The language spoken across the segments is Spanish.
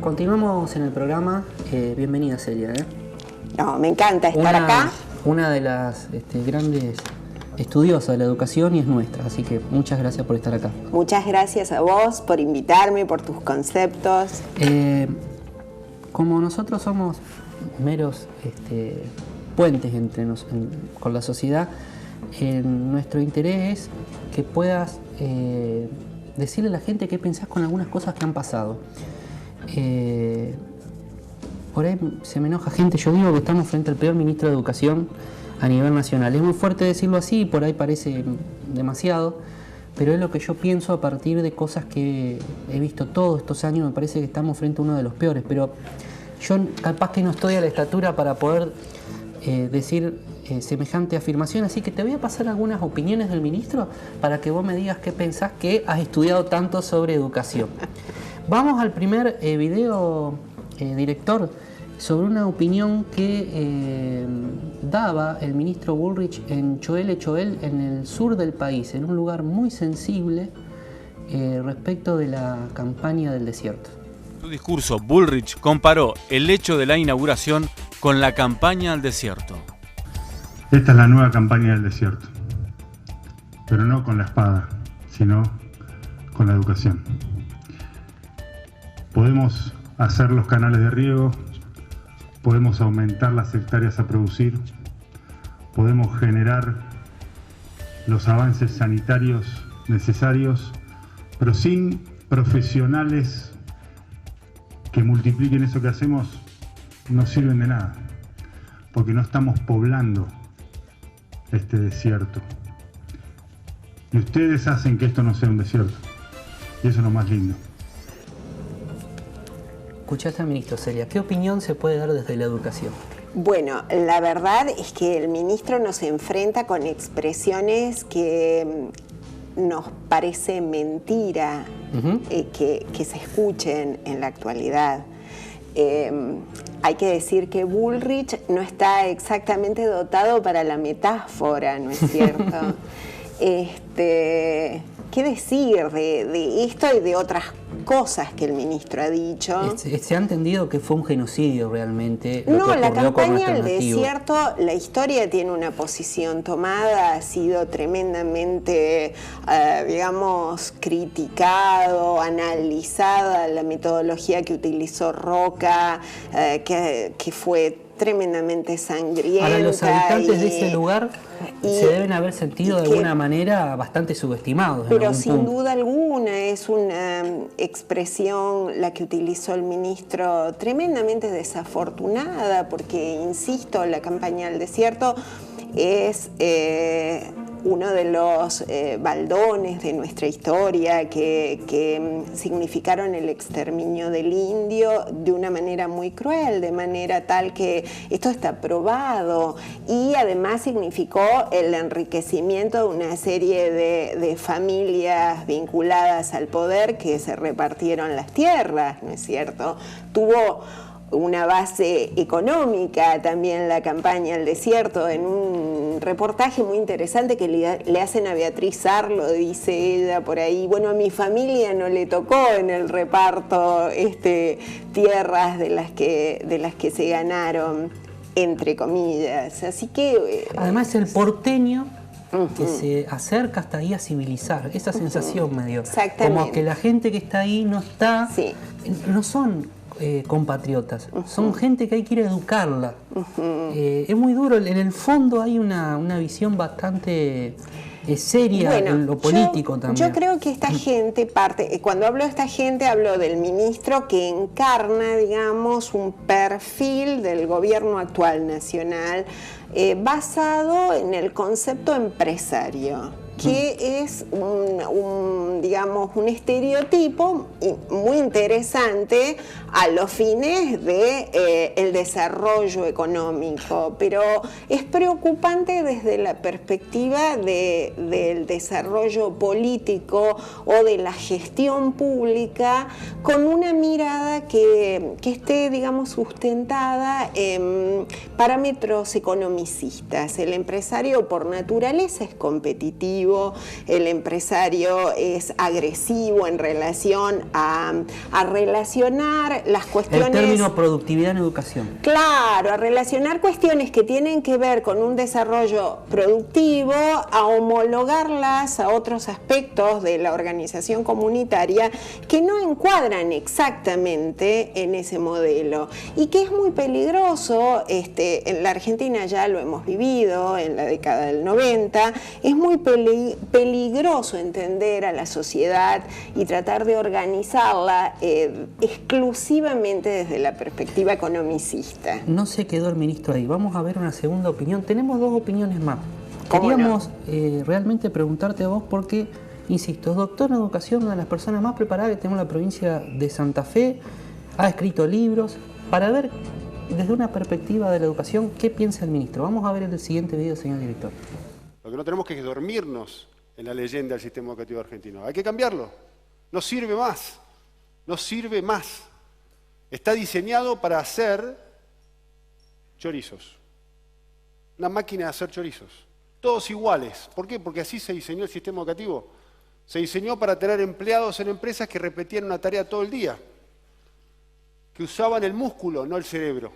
Continuamos en el programa. Bienvenida, Celia. No, me encanta estar acá. Una de las grandes estudiosas de la educación y es nuestra, así que muchas gracias por estar acá. Muchas gracias a vos por invitarme, por tus conceptos. Como nosotros somos meros puentes con la sociedad, nuestro interés es que puedas decirle a la gente qué pensás con algunas cosas que han pasado. Por ahí se me enoja gente, yo digo que estamos frente al peor ministro de Educación a nivel nacional. Es muy fuerte decirlo así, por ahí parece demasiado, pero es lo que yo pienso a partir de cosas que he visto todos estos años. Me parece que estamos frente a uno de los peores, pero yo capaz que no estoy a la estatura para poder decir semejante afirmación, así que te voy a pasar algunas opiniones del ministro para que vos me digas qué pensás, que has estudiado tanto sobre educación. Vamos al primer video, director, sobre una opinión que daba el ministro Bullrich en Choel, en el sur del país, en un lugar muy sensible respecto de la campaña del desierto. En su discurso, Bullrich comparó el hecho de la inauguración con la campaña al desierto. Esta es la nueva campaña del desierto, pero no con la espada, sino con la educación. Podemos hacer los canales de riego, podemos aumentar las hectáreas a producir, podemos generar los avances sanitarios necesarios, pero sin profesionales que multipliquen eso que hacemos, no sirven de nada, porque no estamos poblando este desierto. Y ustedes hacen que esto no sea un desierto, y eso es lo más lindo. Escuchaste al ministro, Celia, ¿qué opinión se puede dar desde la educación? Bueno, la verdad es que el ministro nos enfrenta con expresiones que nos parece mentira que se escuchen en la actualidad. Hay que decir que Bullrich no está exactamente dotado para la metáfora, ¿no es cierto? ¿Qué decir de esto y de otras cosas que el ministro ha dicho? Se ha entendido que fue un genocidio realmente. No, la campaña al desierto, la historia tiene una posición tomada, ha sido tremendamente, digamos, criticado, analizada la metodología que utilizó Roca, que fue tremendamente sangrienta. Ahora, los habitantes de ese lugar se deben haber sentido de alguna manera bastante subestimados. Pero sin duda alguna es una expresión, la que utilizó el ministro, tremendamente desafortunada, porque, insisto, la campaña al desierto es uno de los baldones de nuestra historia que significaron el exterminio del indio de una manera muy cruel, de manera tal que esto está probado, y además significó el enriquecimiento de una serie de familias vinculadas al poder que se repartieron las tierras, ¿no es cierto? Tuvo una base económica también la campaña al desierto. En un reportaje muy interesante que le hacen a Beatriz Arlo, dice ella por ahí, bueno, a mi familia no le tocó en el reparto tierras de las que se ganaron, entre comillas. Así que además el porteño que se acerca hasta ahí a civilizar, esa sensación me dio. Exactamente. Como que la gente que está ahí no está, no son compatriotas, son gente que hay que ir a educarla. Es muy duro, en el fondo hay una visión bastante seria en lo político también. Yo creo que esta gente cuando hablo de esta gente, hablo del ministro que encarna, digamos, un perfil del gobierno actual nacional basado en el concepto empresario, que es digamos, un estereotipo muy interesante a los fines de el desarrollo económico, pero es preocupante desde la perspectiva del desarrollo político o de la gestión pública, con una mirada que esté, digamos, sustentada en parámetros economicistas. El empresario por naturaleza es competitivo, productivo, el empresario es agresivo en relación a relacionar las cuestiones... El término productividad en educación. Claro, a relacionar cuestiones que tienen que ver con un desarrollo productivo, a homologarlas a otros aspectos de la organización comunitaria que no encuadran exactamente en ese modelo y que es muy peligroso. En la Argentina ya lo hemos vivido en la década del 90, es muy peligroso entender a la sociedad y tratar de organizarla exclusivamente desde la perspectiva economicista. No se quedó el ministro ahí, vamos a ver una segunda opinión. Tenemos dos opiniones más. ¿Cómo Queríamos realmente preguntarte a vos porque, insisto, es doctor en educación, una de las personas más preparadas que tenemos en la provincia de Santa Fe, ha escrito libros, para ver desde una perspectiva de la educación qué piensa el ministro. Vamos a ver el siguiente video, señor director. Lo que no tenemos que es dormirnos en la leyenda del sistema educativo argentino. Hay que cambiarlo. No sirve más. No sirve más. Está diseñado para hacer chorizos. Una máquina de hacer chorizos. Todos iguales. ¿Por qué? Porque así se diseñó el sistema educativo. Se diseñó para tener empleados en empresas que repetían una tarea todo el día, que usaban el músculo, no el cerebro.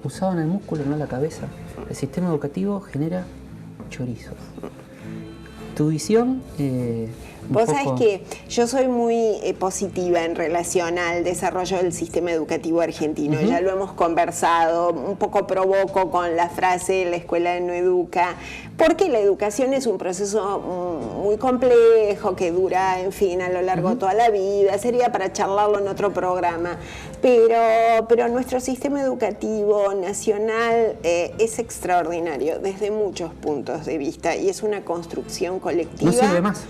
Usaban el músculo, no la cabeza. El sistema educativo genera chorizos. Tu visión... Vos sabés que yo soy muy positiva en relación al desarrollo del sistema educativo argentino. Ya lo hemos conversado, un poco provoco con la frase la escuela no educa, porque la educación es un proceso muy complejo que dura, en fin, a lo largo de toda la vida. Sería para charlarlo en otro programa. Pero nuestro sistema educativo nacional es extraordinario desde muchos puntos de vista y es una construcción colectiva. No sirve más.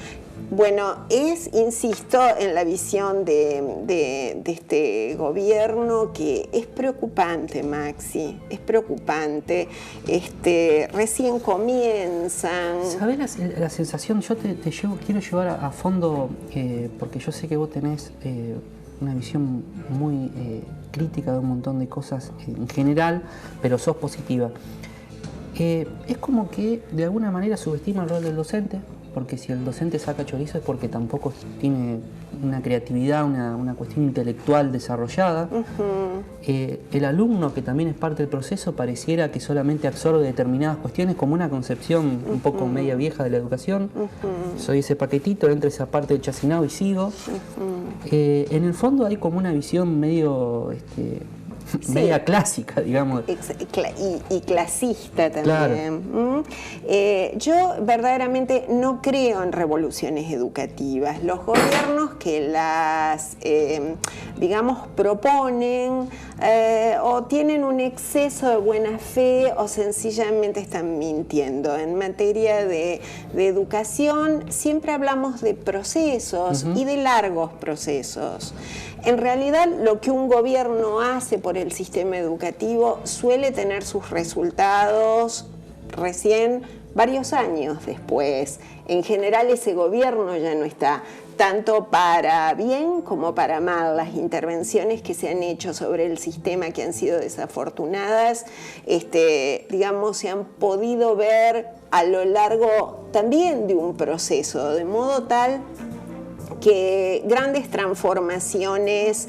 Bueno, insisto, en la visión de este gobierno que es preocupante, Maxi, es preocupante. Recién comienzan. ¿Sabés la sensación? Yo quiero llevar a fondo, porque yo sé que vos tenés una visión muy crítica de un montón de cosas en general, pero sos positiva. Es como que de alguna manera subestima el rol del docente, porque si el docente saca chorizo es porque tampoco tiene una creatividad, una cuestión intelectual desarrollada. El alumno, que también es parte del proceso, pareciera que solamente absorbe determinadas cuestiones como una concepción un poco media vieja de la educación. Soy ese paquetito, entro esa parte del chacinado y sigo. En el fondo hay como una visión medio... media clásica, digamos. Y clasista también. Claro. Yo verdaderamente no creo en revoluciones educativas. Los gobiernos que las, digamos, proponen o tienen un exceso de buena fe o sencillamente están mintiendo. En materia de educación siempre hablamos de procesos y de largos procesos. En realidad, lo que un gobierno hace por el sistema educativo suele tener sus resultados recién varios años después. En general, ese gobierno ya no está tanto para bien como para mal. Las intervenciones que se han hecho sobre el sistema, que han sido desafortunadas, digamos, se han podido ver a lo largo también de un proceso, de modo tal que grandes transformaciones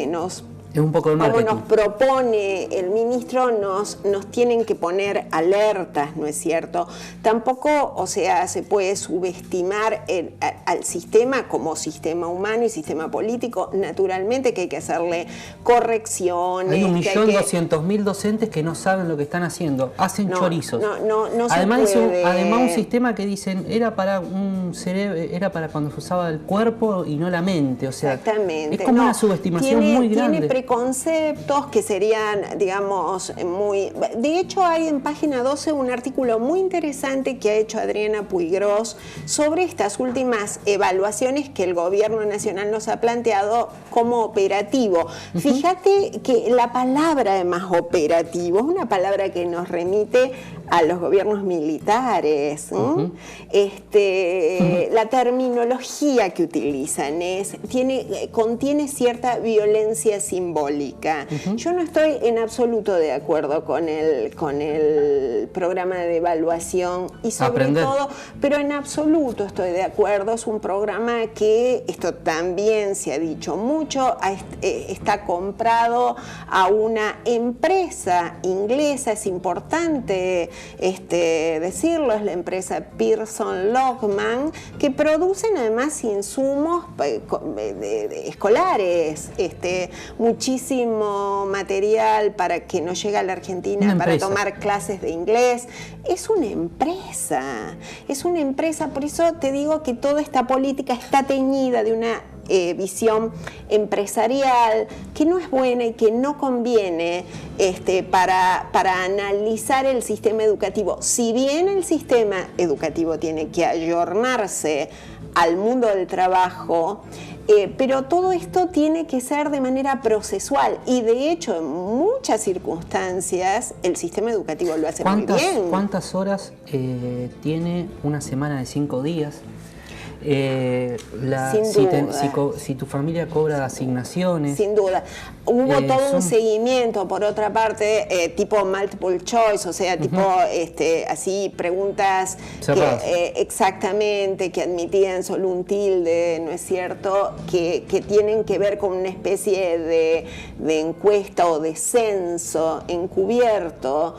nos Es un poco de marketing. Como nos propone el ministro, nos tienen que poner alertas, ¿no es cierto? Tampoco, o sea, se puede subestimar al sistema como sistema humano y sistema político. Naturalmente que hay que hacerle correcciones. Hay 1.200.000 docentes que no saben lo que están haciendo. Hacen chorizos. No además, se puede. Además un sistema que dicen era para un cerebro, era para cuando se usaba el cuerpo y no la mente. O sea, exactamente. Es como una subestimación muy grande. Tiene preconceptos que serían, digamos, muy... De hecho, hay en página 12 un artículo muy interesante que ha hecho Adriana Puigros sobre estas últimas evaluaciones que el gobierno nacional nos ha planteado como operativo. Fíjate que la palabra, además, operativo, es una palabra que nos remite a los gobiernos militares. La terminología que utilizan contiene cierta violencia simbólica. simbólica. Yo no estoy en absoluto de acuerdo con el programa de evaluación y sobre todo, pero en absoluto estoy de acuerdo. Es un programa que, esto también se ha dicho mucho, está comprado a una empresa inglesa, es importante decirlo, es la empresa Pearson Lockman, que producen además insumos escolares, muchísimo material para que nos llegue a la Argentina para tomar clases de inglés. Es una empresa, por eso te digo que toda esta política está teñida de una visión empresarial que no es buena y que no conviene para analizar el sistema educativo. Si bien el sistema educativo tiene que ayornarse al mundo del trabajo, pero todo esto tiene que ser de manera procesual y de hecho en muchas circunstancias el sistema educativo lo hace muy bien. ¿Cuántas horas tiene una semana de 5 días? Si tu familia cobra asignaciones. Sin duda. Hubo todo un seguimiento, por otra parte, tipo multiple choice, o sea, tipo así preguntas exactamente, que admitían solo un tilde, ¿no es cierto? Que tienen que ver con una especie de encuesta o de censo encubierto.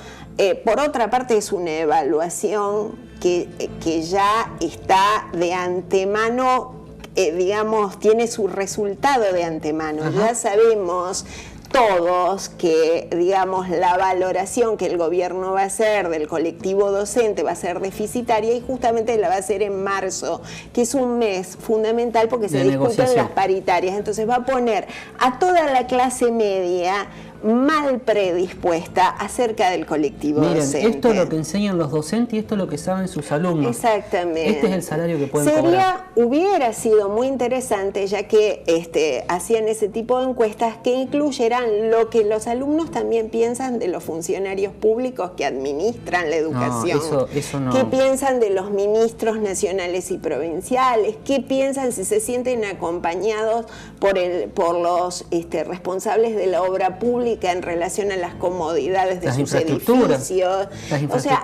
Por otra parte, es una evaluación que ya está de antemano, digamos, tiene su resultado de antemano. Ya sabemos todos que, digamos, la valoración que el gobierno va a hacer del colectivo docente va a ser deficitaria y justamente la va a hacer en marzo, que es un mes fundamental porque se discuten las paritarias. Entonces va a poner a toda la clase media mal predispuesta acerca del colectivo docente. Esto es lo que enseñan los docentes y esto es lo que saben sus alumnos. Exactamente. Este es el salario que pueden cobrar. Hubiera sido muy interesante, ya que hacían ese tipo de encuestas, que incluyeran lo que los alumnos también piensan de los funcionarios públicos que administran la educación. Eso no. ¿Qué piensan de los ministros nacionales y provinciales? ¿Qué piensan si se sienten acompañados por los responsables de la obra pública en relación a las comodidades de sus edificios? O sea,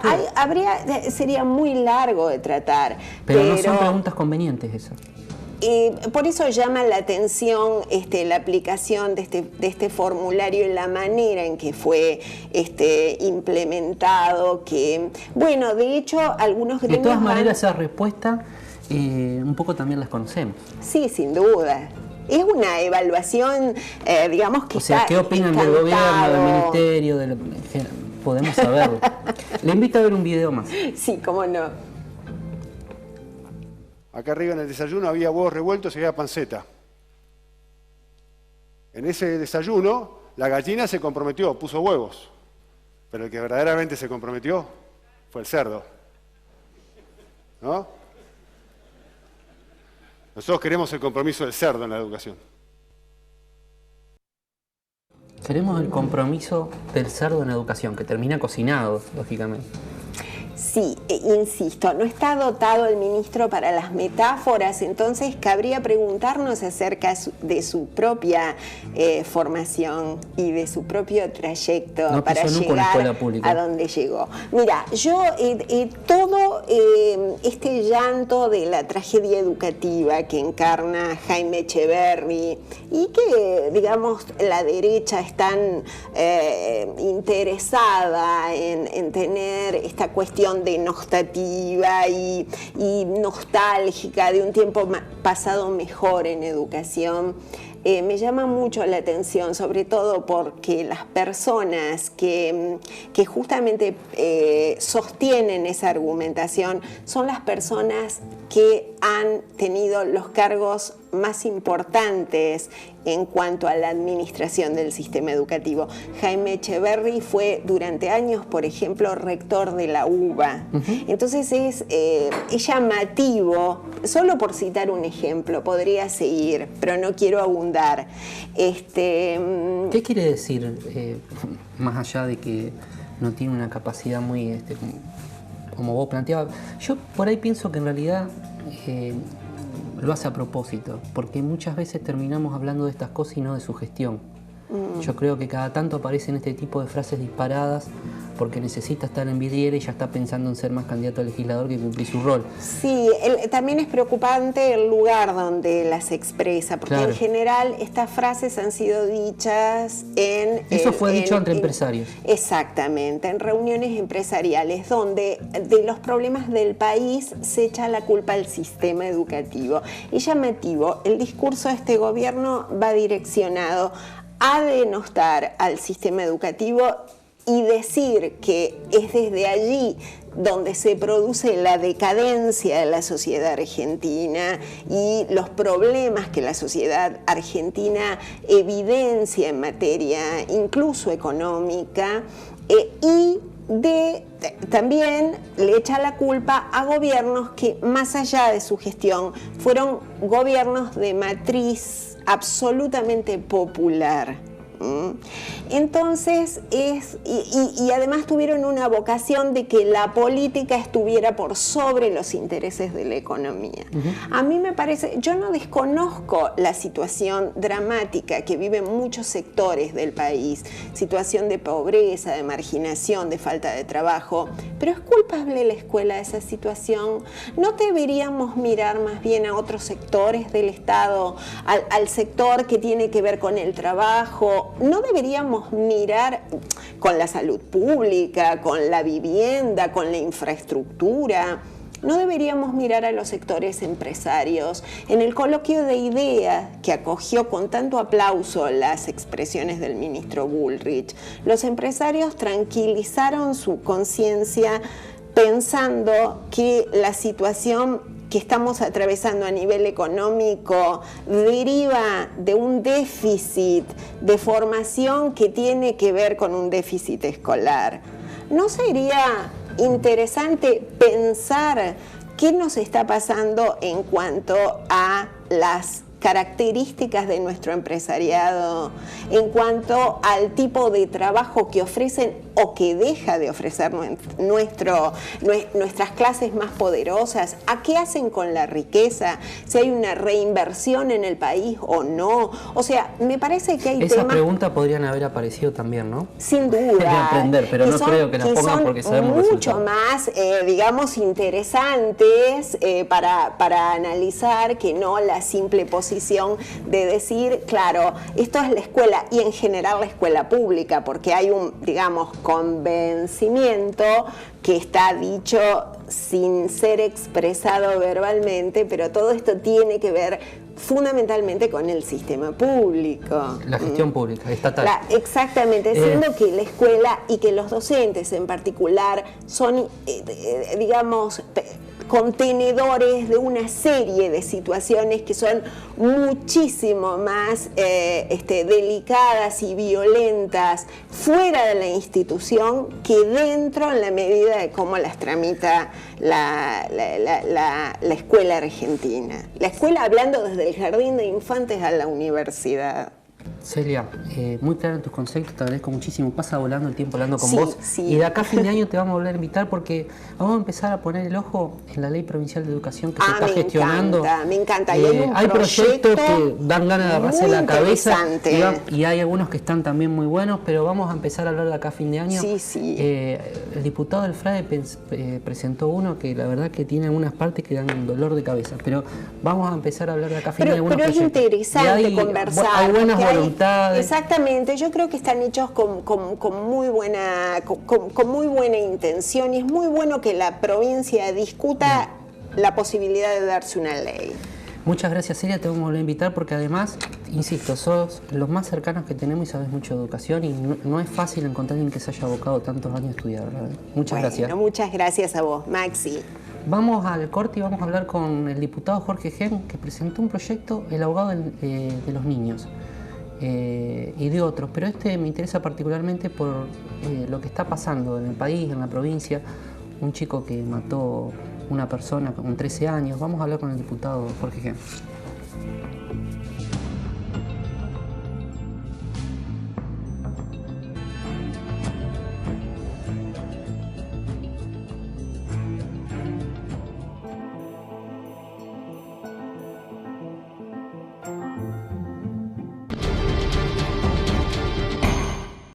sería muy largo de tratar. Pero no son preguntas convenientes esas. Por eso llama la atención la aplicación de este formulario y la manera en que fue implementado, que, bueno, de hecho, algunos gremios... De todas maneras, esa respuesta un poco también las conocemos. Sí, sin duda. Es una evaluación, digamos, que está... O sea, ¿qué opinan del gobierno, del ministerio? Podemos saberlo. Le invito a ver un video más. Sí, cómo no. Acá arriba en el desayuno había huevos revueltos y había panceta. En ese desayuno, la gallina se comprometió, puso huevos. Pero el que verdaderamente se comprometió fue el cerdo. ¿No? Nosotros queremos el compromiso del cerdo en la educación. Queremos el compromiso del cerdo en la educación, que termina cocinado, lógicamente. Sí, insisto, no está dotado el ministro para las metáforas, entonces cabría preguntarnos acerca de su propia formación y de su propio trayecto para llegar a donde llegó. Mira, yo todo este llanto de la tragedia educativa que encarna Jaime Echeverri y que, digamos, la derecha es tan interesada en tener esta cuestión denostativa y nostálgica de un tiempo pasado mejor en educación, me llama mucho la atención, sobre todo porque las personas que justamente sostienen esa argumentación son las personas que han tenido los cargos más importantes en cuanto a la administración del sistema educativo. Jaime Echeverri fue durante años, por ejemplo, rector de la UBA. Entonces es llamativo, solo por citar un ejemplo, podría seguir, pero no quiero abundar. ¿Qué quiere decir, más allá de que no tiene una capacidad muy, como vos planteabas? Yo por ahí pienso que en realidad lo hace a propósito, porque muchas veces terminamos hablando de estas cosas y no de su gestión. Yo creo que cada tanto aparecen este tipo de frases disparadas porque necesita estar en vidriera y ya está pensando en ser más candidato a legislador que cumplir su rol. Sí, también es preocupante el lugar donde las expresa, porque en general estas frases han sido dichas en... Eso fue dicho entre empresarios. Exactamente, en reuniones empresariales, donde de los problemas del país se echa la culpa al sistema educativo. Y llamativo, el discurso de este gobierno va direccionado a denostar al sistema educativo y decir que es desde allí donde se produce la decadencia de la sociedad argentina y los problemas que la sociedad argentina evidencia en materia incluso económica, y también le echa la culpa a gobiernos que, más allá de su gestión, fueron gobiernos de matriz absolutamente popular. Entonces, y además tuvieron una vocación de que la política estuviera por sobre los intereses de la economía. A mí me parece, yo no desconozco la situación dramática que viven muchos sectores del país, situación de pobreza, de marginación, de falta de trabajo, pero ¿es culpable la escuela de esa situación? ¿No deberíamos mirar más bien a otros sectores del Estado, al sector que tiene que ver con el trabajo? ¿No deberíamos mirar con la salud pública, con la vivienda, con la infraestructura? ¿No deberíamos mirar a los sectores empresarios? En el coloquio de ideas que acogió con tanto aplauso las expresiones del ministro Bullrich, los empresarios tranquilizaron su conciencia pensando que la situación que estamos atravesando a nivel económico deriva de un déficit de formación que tiene que ver con un déficit escolar. ¿No sería interesante pensar qué nos está pasando en cuanto a las características de nuestro empresariado, en cuanto al tipo de trabajo que ofrecen o que deja de ofrecer nuestras clases más poderosas? ¿A qué hacen con la riqueza? ¿Si hay una reinversión en el país o no? O sea, me parece que hay Esas preguntas podrían haber aparecido también, ¿no? Sin duda. De aprender, pero no creo que las pongan porque sabemos mucho más, digamos, interesantes para analizar que no la simple posición de decir, claro, esto es la escuela y en general la escuela pública, porque hay un, digamos, convencimiento que está dicho sin ser expresado verbalmente, pero todo esto tiene que ver fundamentalmente con el sistema público. La gestión pública, estatal. Exactamente, siendo que la escuela y que los docentes en particular son, digamos, contenedores de una serie de situaciones que son muchísimo más delicadas y violentas fuera de la institución que dentro, en la medida de cómo las tramita la escuela argentina. La escuela hablando desde el jardín de infantes a la universidad. Celia, muy claro en tus conceptos, te agradezco muchísimo. Pasa volando el tiempo hablando con vos. Sí. Y de acá a fin de año te vamos a volver a invitar porque vamos a empezar a poner el ojo en la Ley Provincial de Educación que se está gestionando. Me encanta. Y hay proyectos que dan ganas de agarrarse la cabeza y hay algunos que están también muy buenos, pero vamos a empezar a hablar de acá a fin de año. Sí. El diputado del FRADE presentó uno que la verdad que tiene algunas partes que dan un dolor de cabeza, pero vamos a empezar a habor de acá a fin de año. Pero es interesante conversar. Hay buenas voluntades. Exactamente, yo creo que están hechos con muy buena intención y es muy bueno que la provincia discuta la posibilidad de darse una ley. Muchas gracias, Celia, te vamos a volver a invitar porque además, insisto, sos los más cercanos que tenemos y sabes mucho de educación y no es fácil encontrar a alguien que se haya abocado tantos años a estudiar, ¿verdad? Muchas gracias. Muchas gracias a vos, Maxi. Vamos al corte y vamos a hablar con el diputado Jorge Gen, que presentó un proyecto, el abogado de los niños. Y de otros, pero me interesa particularmente por lo que está pasando en el país, en la provincia. Un chico que mató una persona con 13 años. Vamos a hablar con el diputado Jorge Gen.